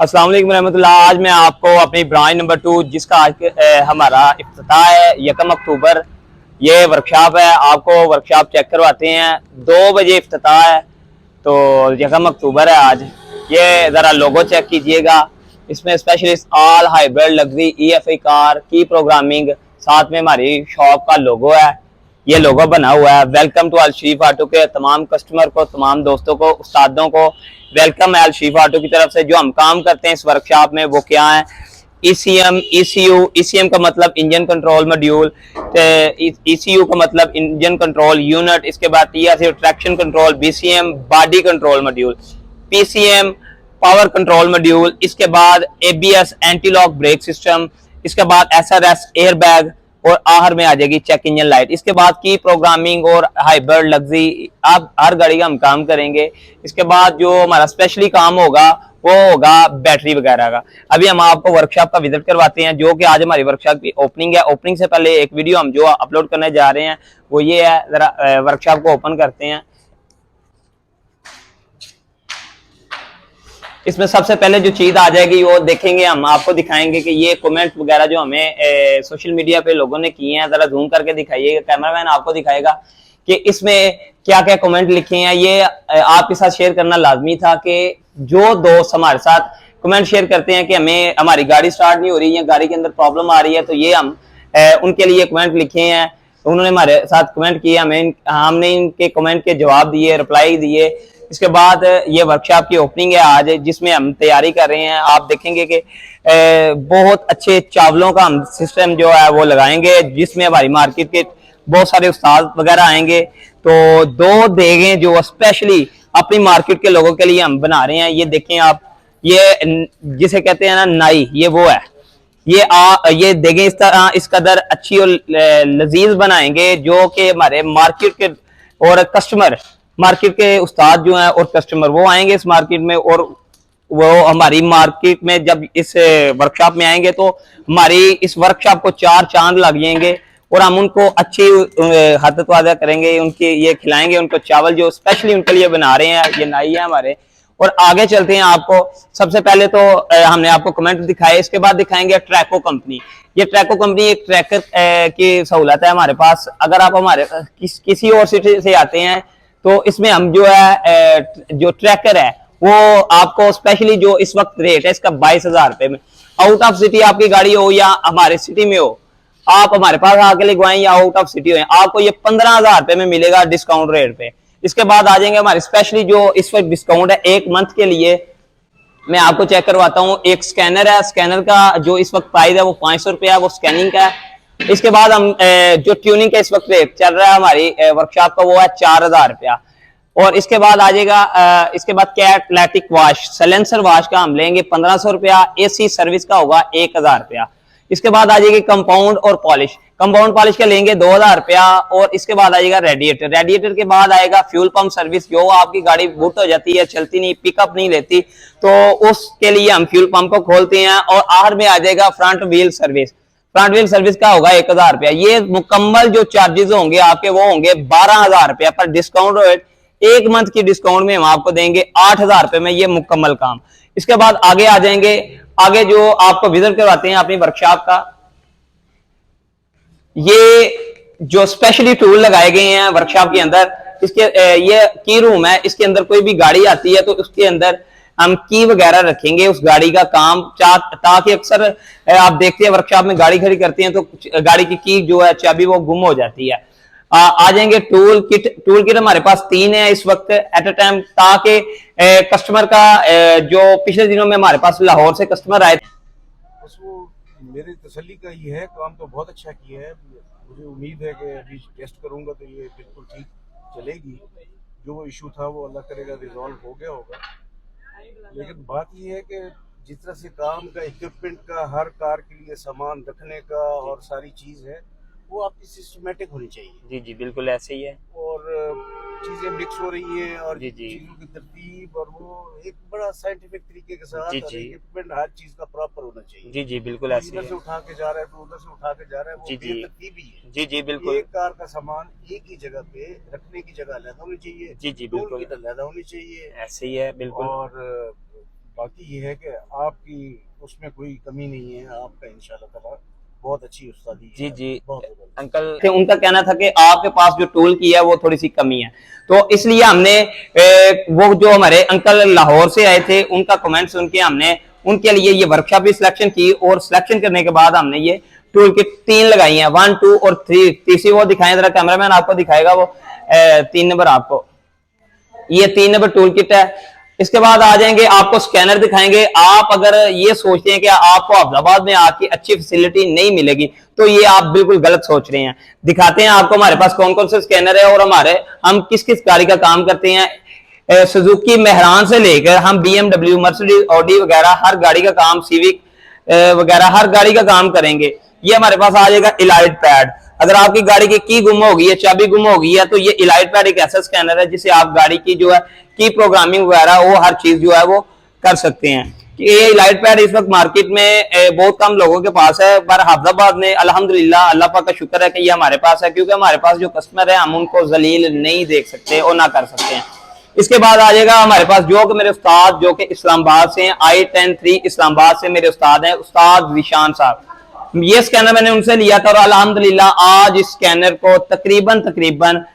अस्सलाम वालेकुम रहमतुल्लाह। आज मैं आपको अपनी ब्रांच नंबर 2 जिसका आज हमारा इफ्तिताह है 1 अक्टूबर, ये वर्कशॉप है। आपको वर्कशॉप चेक करवाते हैं। 2 बजे इफ्तिताह है, तो 1 अक्टूबर है आज। ये ज़रा लोगो चेक कीजिएगा। इसमें specialist all hybrid luxury EFI car की प्रोग्रामिंग, साथ में हमारी शॉप का लोगो है। ये लोगो बना हुआ है। Welcome to Al Sharif auto के तमाम कस्टमर को, तमाम दोस्तों को, उस्तादों को वेलकम है अल शरीफ ऑटो की तरफ से। जो हम काम करते हैं इस वर्कशॉप में वो क्या है? ECM, ECU। ECM का मतलब इंजन कंट्रोल मॉड्यूल, ECU का मतलब इंजन कंट्रोल यूनिट। इसके बाद TRC traction control, BCM body control module, PCM power control module. इसके बाद ABS anti lock brake system. इसके बाद SRS एयर बैग, और आखिर में आ जाएगी चेक इंजन लाइट। इसके बाद की प्रोग्रामिंग और हाइब्रिड लग्जरी, आप हर गाड़ी का हम काम करेंगे। इसके बाद जो हमारा स्पेशली काम होगा वो होगा बैटरी वगैरह का। अभी हम आपको वर्कशॉप का विजिट करवाते हैं, जो कि आज हमारी वर्कशॉप की ओपनिंग है। ओपनिंग से पहले एक वीडियो हम जो अपलोड करने जा रहे हैं वो ये है। जरा वर्कशॉप को ओपन करते हैं। इसमें सबसे पहले जो चीज आ जाएगी वो देखेंगे, हम आपको दिखाएंगे कि ये कमेंट वगैरह जो हमें सोशल मीडिया पे लोगों ने किए हैं, जरा जूम करके दिखाइएगा। कैमरामैन आपको दिखाएगा कि इसमें क्या क्या कमेंट लिखे हैं। ये आपके साथ शेयर करना लाजमी था कि जो दोस्त हमारे साथ कमेंट शेयर करते हैं कि हमें हमारी गाड़ी स्टार्ट नहीं हो रही है, गाड़ी के अंदर प्रॉब्लम आ रही है, तो ये हम उनके लिए कमेंट लिखे हैं। उन्होंने हमारे साथ कमेंट किए, हमने इनके कमेंट के जवाब दिए, रिप्लाई दिए। इसके बाद ये वर्कशॉप की ओपनिंग है आज, जिसमें हम तैयारी कर रहे हैं। आप देखेंगे कि बहुत अच्छे चावलों का हम सिस्टम जो है वो लगाएंगे, जिसमें हमारी मार्केट के बहुत सारे उस्ताद वगैरह आएंगे। तो 2 देगें जो स्पेशली अपनी मार्केट के लोगों के लिए हम बना रहे हैं। ये देखें आप, ये जिसे कहते हैं ना नाई, ये वो है। ये देगें इस कदर अच्छी और लजीज बनाएंगे, जो कि हमारे मार्केट के और कस्टमर, मार्केट के उस्ताद जो हैं और कस्टमर वो आएंगे इस मार्केट में, और वो हमारी मार्केट में जब इस वर्कशॉप में आएंगे तो हमारी इस वर्कशॉप को 4 चांद लग जाएंगे। और हम उनको अच्छी हदत वादा करेंगे, उनके ये खिलाएंगे उनको चावल जो स्पेशली उनके लिए बना रहे हैं। ये नाई है हमारे। और आगे चलते हैं। आपको सबसे पहले तो हमने आपको कमेंट दिखाए, इसके बाद दिखाएंगे ट्रैको कंपनी। ये ट्रैको कंपनी एक ट्रैकर की सहूलत है हमारे पास। अगर आप हमारे किसी और सिटी से आते हैं तो इसमें हम जो है जो ट्रैकर है वो आपको स्पेशली जो इस वक्त रेट है इसका 22,000 रुपए में। आउट ऑफ सिटी आपकी गाड़ी हो या हमारे सिटी में हो, आप हमारे पास आके लगवाएं या आउट ऑफ सिटी हो, आपको ये 15,000 रुपए में मिलेगा डिस्काउंट रेट पे। इसके बाद आ जाएंगे हमारे स्पेशली जो इस वक्त डिस्काउंट है 1 मंथ के लिए। मैं आपको चेक करवाता हूँ। एक स्कैनर है, स्कैनर का जो इस वक्त प्राइस है वो 500 रुपया है, वो स्कैनिंग का है। इसके बाद हम जो ट्यूनिंग का इस वक्त रेट चल रहा है हमारी वर्कशॉप का वो है 4,000 रुपया। और इसके बाद आ जाएगा, इसके बाद कैटलिटिक वॉश, सैलेंसर वॉश का हम लेंगे 1,500 रुपया। AC सर्विस का होगा 1,000 रुपया। इसके बाद आ जाएगी कंपाउंड और पॉलिश, कंपाउंड पॉलिश का लेंगे 2,000 रुपया। और इसके बाद आ जाएगा रेडिएटर, रेडिएटर के बाद आएगा फ्यूल पंप सर्विस। जो आपकी गाड़ी बुट हो जाती है, चलती नहीं, पिकअप नहीं लेती, तो उसके लिए हम फ्यूल पंप को खोलते हैं। और आखिर में आ जाएगा front wheel service, front wheel service का होगा 1,000 रुपया। ये मुकम्मल जो चार्जेस होंगे आपके वो होंगे 12,000 रुपया पर। डिस्काउंट रेट 1 मंथ की डिस्काउंट में हम आपको देंगे 8,000 रुपए में ये मुकम्मल काम। इसके बाद आगे आ जाएंगे। आगे जो आपको विजिट करवाते हैं अपनी वर्कशॉप का, ये जो स्पेशली टूल लगाए गए हैं वर्कशॉप के अंदर, इसके ये की रूम है। इसके अंदर कोई भी गाड़ी आती है तो उसके अंदर हम की वगैरह रखेंगे उस गाड़ी का काम, ताकि अक्सर आप देखते हैं वर्कशॉप में गाड़ी खड़ी करती हैं तो गाड़ी की जो है चाबी वो गुम हो जाती है। आ जाएंगे टूल किट। टूल किट हमारे पास 3 है इस वक्त एट अ टाइम, ताकि कस्टमर का जो पिछले दिनों में हमारे पास लाहौर से कस्टमर आए, बस वो मेरी तसल्ली का ये है, काम तो बहुत अच्छा किया है। मुझे उम्मीद है कि अभी टेस्ट करूंगा तो ये बिल्कुल ठीक चलेगी। जो इशू था वो अल्लाह करेगा रिजॉल्व हो गया होगा। लेकिन बात ये है कि जिस तरह से काम का, इक्विपमेंट का, हर कार के लिए सामान रखने का और सारी चीज़ है वो आपकी सिस्टमेटिक होनी चाहिए। जी जी बिल्कुल ऐसे ही है। और चीजें मिक्स हो रही है और जी जी चीजों की तरतीब और वो एक बड़ा साइंटिफिक तरीके के साथ, जी और जी इक्विपमेंट हर चीज का प्रॉपर होना चाहिए। जी जी बिल्कुल ऐसे इधर ही से है। उठा के जा रहा है तो उधर से उठा के जा रहा है, वो जी जी बेतरतीबी है। जी जी बिल्कुल। एक कार का सामान एक ही जगह पे रखने की जगह अलग होनी चाहिए, जी जी टूल बिल्कुल किट अलग होनी चाहिए। ऐसे ही है बिल्कुल। और बाकी ये है कि आपकी उसमें कोई कमी नहीं है, आपका इंशाल्लाह ताला बहुत अच्छी उस्तादी जी है, जी बहुत ज़बरदस्त। अंकल थे, उनका कहना था कि आपके पास जो टूल की है वो थोड़ी सी कमी है, तो इसलिए हमने वो जो हमारे अंकल लाहौर से आए थे उनका कमेंट सुन के हमने उनके लिए ये वर्कशॉप भी सिलेक्शन की, और सिलेक्शन करने के बाद हमने ये टूल किट 3 लगाई हैं, 1 2 और 3। तीसरी वो दिखाएं जरा, कैमरामैन आपको दिखाएगा वो 3 नंबर आपको, ये 3 नंबर टूल किट है। इसके बाद आ जाएंगे, आपको स्कैनर दिखाएंगे। आप अगर ये सोचते हैं कि आपको अहमदाबाद में आके अच्छी फैसिलिटी नहीं मिलेगी तो ये आप बिल्कुल गलत सोच रहे हैं। दिखाते हैं आपको हमारे पास कौन कौन से स्कैनर है और हम किस किस गाड़ी का काम करते हैं। सुजुकी मेहरान से लेकर हम बीएमडब्ल्यू, मर्सिडीज, ऑडी वगैरह हर गाड़ी का काम, सिविक वगैरह हर गाड़ी का काम करेंगे। ये हमारे पास आ जाएगा इलाइट पैड। अगर आपकी गाड़ी की गुम हो गई है, चाबी गुम हो गई है, तो ये इलाइट पैड एक ऐसा स्कैनर है जिससे आप गाड़ी की जो है की प्रोग्रामिंग वगैरह वो हर चीज जो है वो कर सकते हैं। ये इलाइट पैड इस वक्त मार्केट में बहुत कम लोगों के पास है, पर हैदराबाद में अल्हम्दुलिल्लाह अल्लाह पाक का शुक्र है कि ये हमारे पास है, क्योंकि हमारे पास जो कस्टमर है हम उनको जलील नहीं देख सकते और ना कर सकते हैं। इसके बाद आ जाएगा हमारे पास जो कि मेरे उस्ताद जो कि इस्लामाबाद से हैं, I-10-3 इस्लामाबाद से मेरे उस्ताद हैं, उस्ताद विशान साहब। ये स्कैनर मैंने उनसे लिया था और अल्हम्दुलिल्लाह आज इस स्कैनर को तकरीबन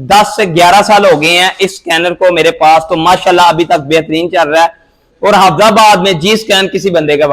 10 से 11 साल हो गए हैं इस स्कैनर को मेरे पास, तो माशाल्लाह अभी तक बेहतरीन चल रहा है। और हैदराबाद में जी स्कैन किसी बंदे का